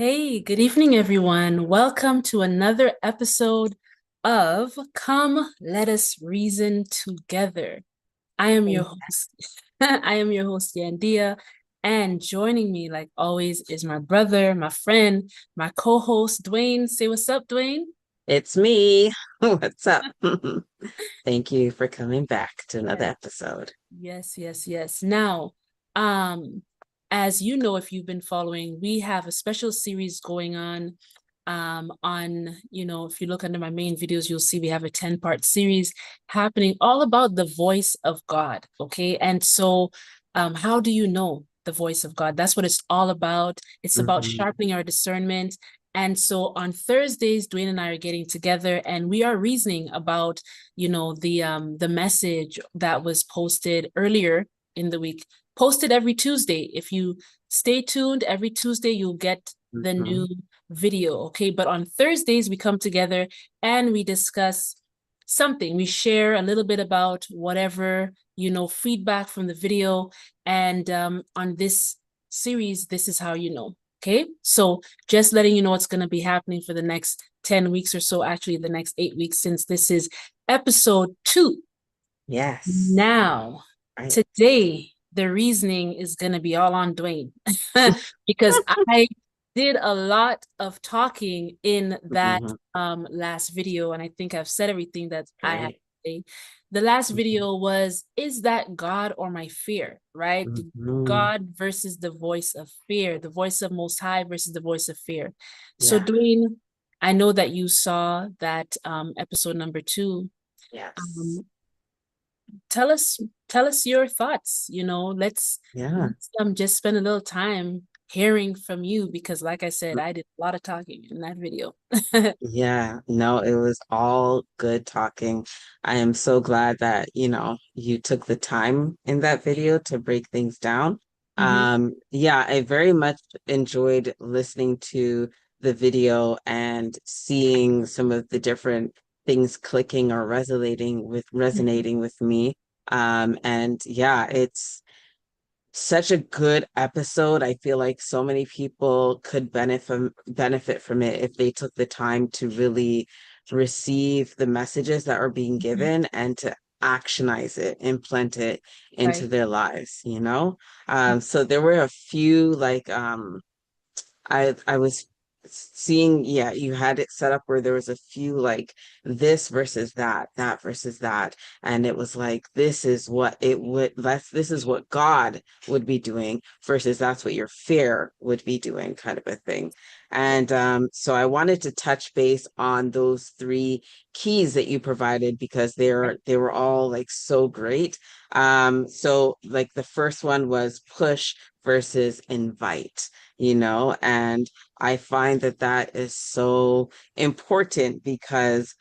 Hey, good evening, everyone. Welcome to another episode of Come Let Us Reason Together. I am your host. I am your host, Yandea, and joining me, like always, is my brother, my friend, my co-host, Duane. Say what's up, Duane. It's me. What's up? Thank you for coming back to another Yes, episode. yes. Now, um, as you know, if you've been following, we have a special series going on, if you look under my main videos, you'll see we have a 10-part series happening all about the voice of God. Okay. And so, how do you know the voice of God? That's what it's all about. It's about Mhm. sharpening our discernment. And so on Thursdays, Duane and I are getting together and we are reasoning about, the message that was posted earlier in the week, posted every Tuesday. If you stay tuned, every Tuesday you'll get the new Mhm. video. Okay. But on Thursdays, we come together and we discuss something. We share a little bit about whatever, feedback from the video. And on this series, this is how you know. Okay. So just letting you know what's going to be happening for the next 10 weeks or so, actually, the next 8 weeks, since this is episode 2. Yes. Now, Right. today, the reasoning is going to be all on Duane because I did a lot of talking in that Mhm. last video, and I think I've said everything that I had to Great. say. The last Mhm. video was, is that God or my fear, right? Mhm. God versus the voice of fear, the voice of Most High versus the voice of fear. So, Yeah. Duane, I know that you saw that episode number 2. Yes. Um, tell us your thoughts. Let's Yeah. let's just spend a little time hearing from you because like I said, I did a lot of talking in that video. Yeah. No, it was all good talking. I am so glad that, you took the time in that video to break things down. Hmm. Yeah, I very much enjoyed listening to the video and seeing some of the different things clicking or resonating with me. And yeah, it's such a good episode. I feel like so many people could benefit from it if they took the time to really receive the messages that are being given and to actionize it, implement it into Right. their lives. So there were a few I was seeing, yeah, you had it set up where there was a few like this versus that, that versus that, and it was like this is what God would be doing versus that's what your fear would be doing, kind of a thing. And so I wanted to touch base on those three keys that you provided because Right. they were all like so great. So like the first one was push versus invite, and I find that that is so important because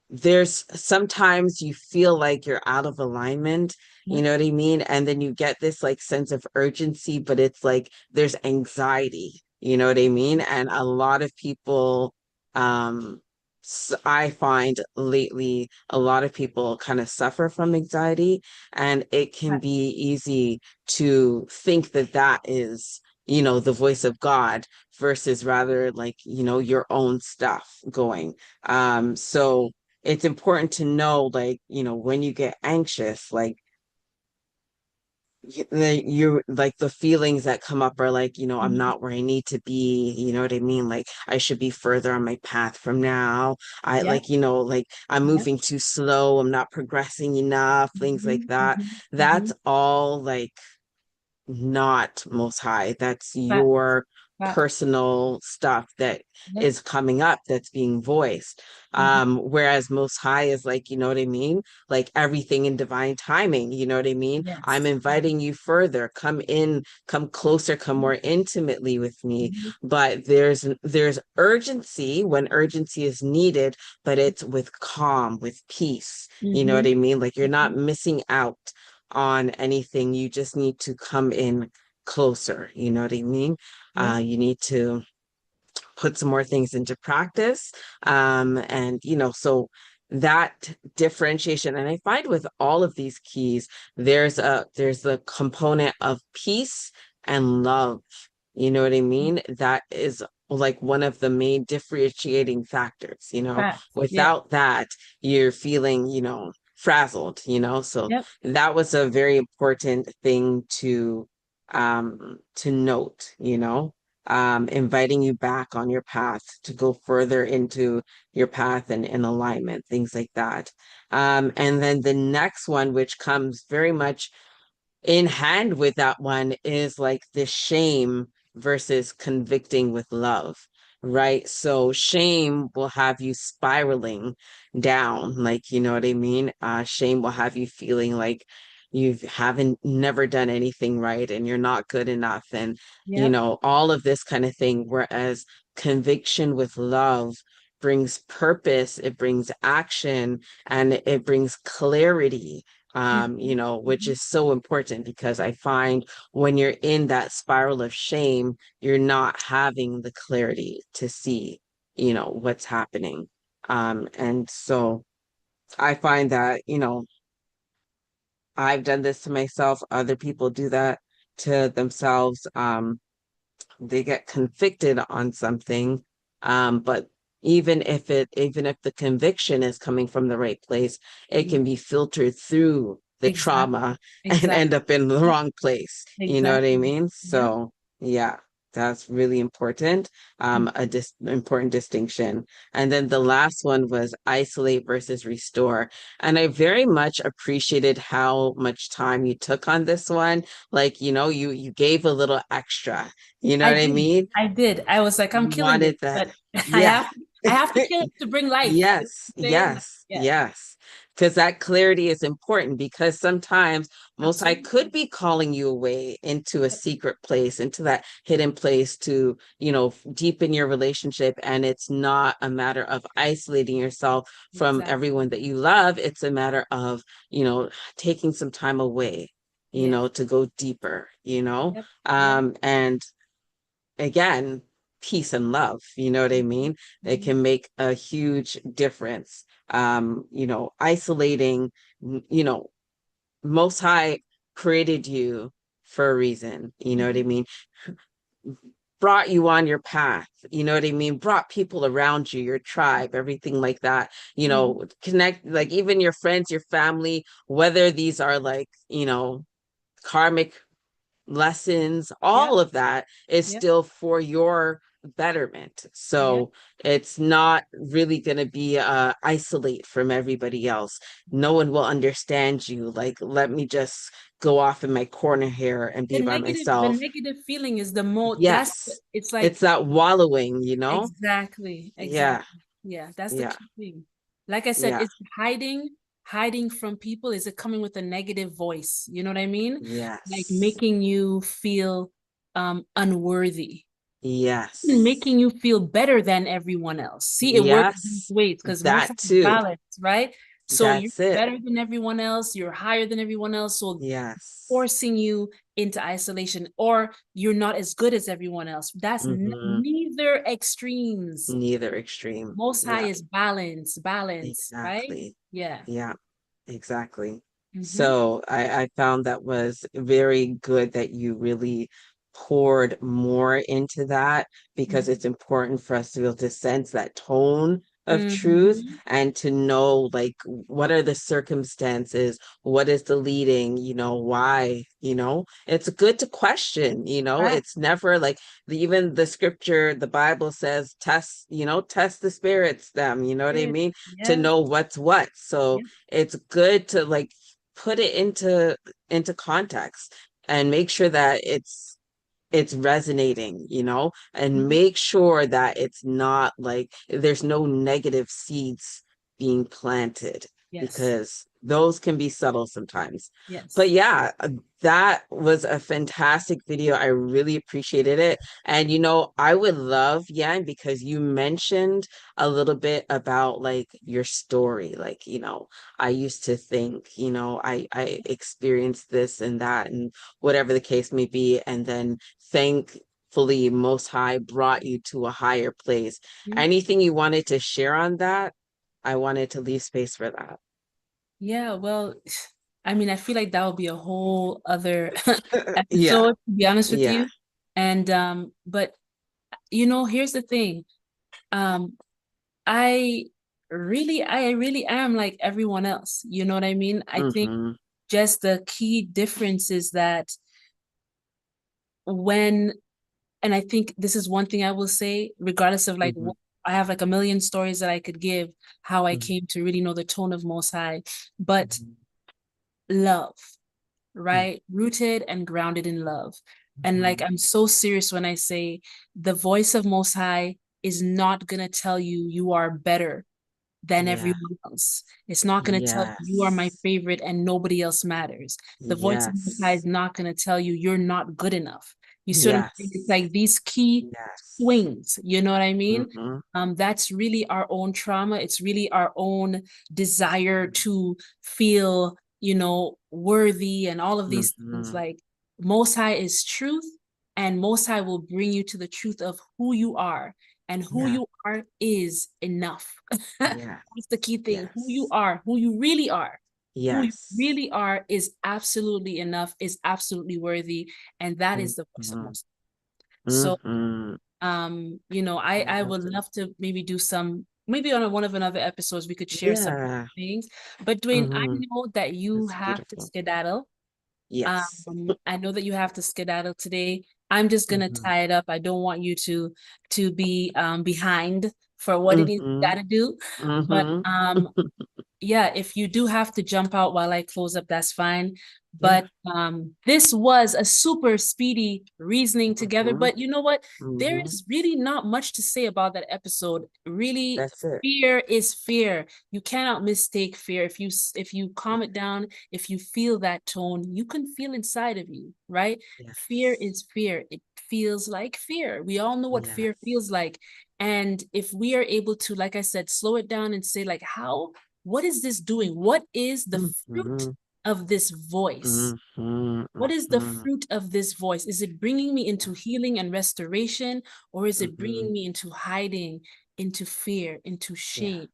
there's sometimes you feel like you're out of alignment, you Yep. know what I mean? And then you get this like sense of urgency, but it's like there's anxiety, you know what I mean? And a lot of people, I find lately, a lot of people kind of suffer from anxiety, and it can Right. be easy to think that that is, the voice of God versus rather like, your own stuff going. So it's important to know, like, when you get anxious, like you're like the feelings that come up are like, I'm Mhm. not where I need to be, you know what I mean? Like I should be further on my path from now. I Yep. like, like I'm Yep. moving too slow, I'm not progressing enough, things like Mhm. that. Mhm. That's Mhm. all like not most high. That's Fact. your Fact. personal stuff that Yep. is coming up that's being voiced. Mhm. Whereas most high is like, you know what I mean? Like everything in divine timing, you know what I mean? I'm Yes. inviting you further. Come in, come closer, come more intimately with me. Mhm. But there's urgency when urgency is needed, but it's with calm, with peace. You know what Mhm. I mean? Like you're not Mhm. missing out on anything. You just need to come in closer. You know what I mean? Yep. You need to put some more things into practice. And, so that differentiation, and I find with all of these keys, there's the component of peace and love. You know what I mean? That is like one of the main differentiating factors, Facts. Yeah. without that, you're feeling, frazzled, so Yep. that was a very important thing to note, inviting you back on your path to go further into your path and in alignment, things like that. And then the next one, which comes very much in hand with that one, is like the shame versus convicting with love, right? So shame will have you spiraling down, like, you know what I mean? Shame will have you feeling like you haven't never done anything right and you're not good enough, and Yep. all of this kind of thing. Whereas conviction with love brings purpose, it brings action, and it brings clarity, Mhm. which Mhm. is so important, because I find when you're in that spiral of shame, you're not having the clarity to see, what's happening. And so I find that, I've done this to myself, other people do that to themselves. They get convicted on something, but even if the conviction is coming from the right place, it Mhm. can be filtered through the Exactly. trauma and Exactly. end up in the Yep. wrong place. You know what I Exactly. mean? Yep. So yeah, that's really important. A Mhm. important distinction. And then the last one was isolate versus restore, and I very much appreciated how much time you took on this one. Like, you gave a little extra, you know I what I did. mean? I did. I was like, I'm You killing this, wanted that. but Yeah. I have to kill it to bring life. You know Yes, what I'm saying? Like, yes, yeah, yes. Because that clarity is important, because sometimes Most High absolutely. could be calling you away into a Yep. secret place, into that hidden place to, deepen your relationship. And it's not a matter of isolating yourself from Exactly. everyone that you love. It's a matter of, taking some time away, Yeah. to go deeper, Yep. Yep. and again, peace and love, you know what I Mhm. mean? It Mhm. can make a huge difference. Isolating, you know, Most High created you for a reason, you know what I Mhm. mean? Brought you on your path, you know what I mean? Brought people around you, your tribe, everything like that, Mhm. connect, like even your friends, your family, whether these are like, karmic lessons, Yep. all of that is Yep. still for your betterment. Yep. So it's not really going to be isolate from everybody else. No one will understand you. Like, let me just go off in my corner here and be by The myself. negative feeling is the most, Yes. it's It's like, that wallowing, exactly, Yeah. exactly. Yeah, that's the Yeah. key thing. Like I said, Yeah. it's hiding from people. Is it coming with a negative voice? You know what I mean? Like Yes. making you feel unworthy, Yes. making you feel better than everyone else. See, it works both Yes. ways because most That times too. balance, right? So you're That's it. better than everyone else, you're higher than everyone else. So Yes. forcing you into isolation, or you're not as good as everyone else. That's Hmm. neither extremes. Neither extreme. Most high Yeah, is balance, right? exactly. Yeah. Yeah, exactly. Mm-hmm. So I found that was very good that you really poured more into that, because it's important for us to be able to sense that tone of truth Mm-hmm. and to know, like, what are the circumstances, what is the leading, why, it's good to question, Right. it's never like even the scripture, the Bible says, test the spirits, them, you know what I Yes. mean? To Yes. know what's what. So Yes. it's good to like put it into context and make sure that it's resonating, and Mhm. make sure that it's not like there's no negative seeds being planted, Yes. because those can be subtle sometimes. But Yes. yeah, that was a fantastic video. I really appreciated it. And I would love, Yan, because you mentioned a little bit about like your story. Like, I used to think, I experienced this and that and whatever the case may be. And then thankfully, Most High brought you to a higher place. Mhm. Anything you wanted to share on that? I wanted to leave space for that. Yeah, well, I mean, I feel like that would be a whole other Yeah, episode, to be honest with yeah, you. And but here's the thing. Um, I I really am like everyone else. You know what I mean? I think Mm-hmm. just the key difference is that when, and I think this is one thing I will say, regardless of like Mm-hmm. I have like a million stories that I could give how I Mm-hmm. came to really know the tone of Most High, but Mm-hmm. love, right? Rooted and grounded in love. And like, Mm-hmm. I'm so serious when I say the voice of Most High is not going to tell you you are better than Yeah. everyone else. It's not going to tell you you are my Yes. favorite and nobody else matters. The voice of Most High is Yes. not going to tell you you're not good enough. You see what I'm saying? It's Yes. like these key Yes. swings, you know what I mean? Mm-hmm. That's really our own trauma. It's really our own desire to feel, worthy and all of these things. Mm-hmm. Like, Most High is truth, and Most High will bring you to the truth of who you are, and who Yeah. you are is enough. Yeah. That's the key thing. Who you Yes. are, who you really are, who you Yes. really are is absolutely enough, is absolutely worthy, and that is the voice of Mm-hmm. Most. So, Mm-hmm. I Love would it. love to maybe do some, maybe on one of another episodes we could share some Yeah. things. But Duane, I Mm-hmm. know that you That's have to beautiful. skedaddle. Yes. I know that you have to skedaddle today. I'm just gonna Mm-hmm. tie it up. I don't want you to be behind for what it is you Mm-hmm. gotta do. But Mm-hmm. yeah, if you do have to jump out while I close up, that's fine. Yeah. But this was a super speedy reasoning together. Mm-hmm. But you know what? There Mm-hmm. is really not much to say about that episode. Really, That's it. fear is fear. You cannot mistake fear. If you calm it down, if you feel that tone, you can feel inside of you, right? Fear Yes. is fear. It feels like fear. We all know what fear Yes. feels like. And if we are able to, like I said, slow it down and say, like, what is this doing? What is the fruit Mm-hmm. of this voice? Mm-hmm. What is the Mm-hmm. fruit of this voice? Is it bringing me into healing and restoration, or is it Mm-hmm. bringing me into hiding, into fear, into Yeah. shame,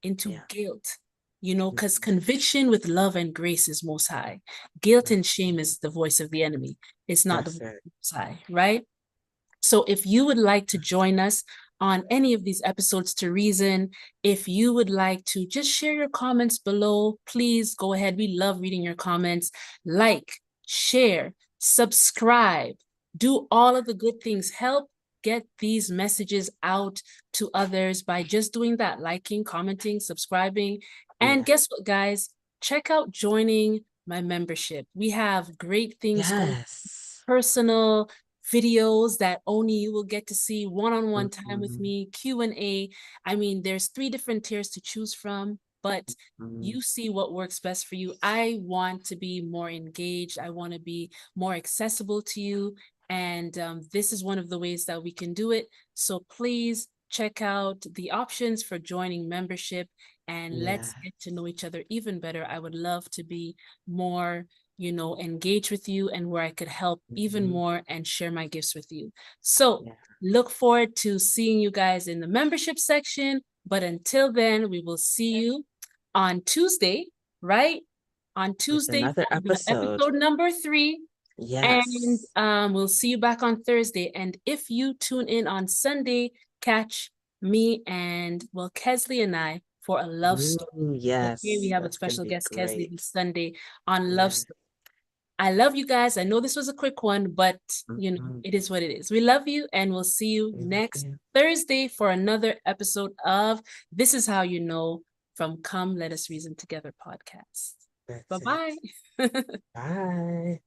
into Yeah. guilt? Because conviction with love and grace is Most High. Guilt and shame is the voice of the enemy. It's not the That's voice it. of Most High, right? So if you would like to join us on any of these episodes to reason, if you would like to just share your comments below, please go ahead. We love reading your comments. Like, share, subscribe, do all of the good things. Help get these messages out to others by just doing that, liking, commenting, subscribing. And Yeah. guess what, guys? Check out joining my membership. We have great things going, Yes. personal videos that only you will get to see, one-on-one time with Mm-hmm. me, Q&A. I mean, there's 3 different tiers to choose from, but Mm-hmm. you see what works best for you. I want to be more engaged. I want to be more accessible to you. And this is one of the ways that we can do it. So please check out the options for joining membership, and let's Yeah. get to know each other even better. I would love to be more, engage with you, and where I could help even Mm-hmm. more and share my gifts with you. So Yeah. look forward to seeing you guys in the membership section. But until then, we will see you on Tuesday, right? On With Tuesday another for the episode. episode number 3. And Yes. we'll see you back on Thursday. And if you tune in on Sunday, catch me and, well, Kesley and I for a love story. Ooh, Okay, we yes. have a That's gonna special be guest, Kesley, great. this Sunday on Love Yeah. Story. I love you guys. I know this was a quick one, but Mm-hmm. it is what it is. We love you, and we'll see you We love next you. Thursday for another episode of This Is How You Know from Come Let Us Reason Together podcast. That's it. Bye-bye. Bye.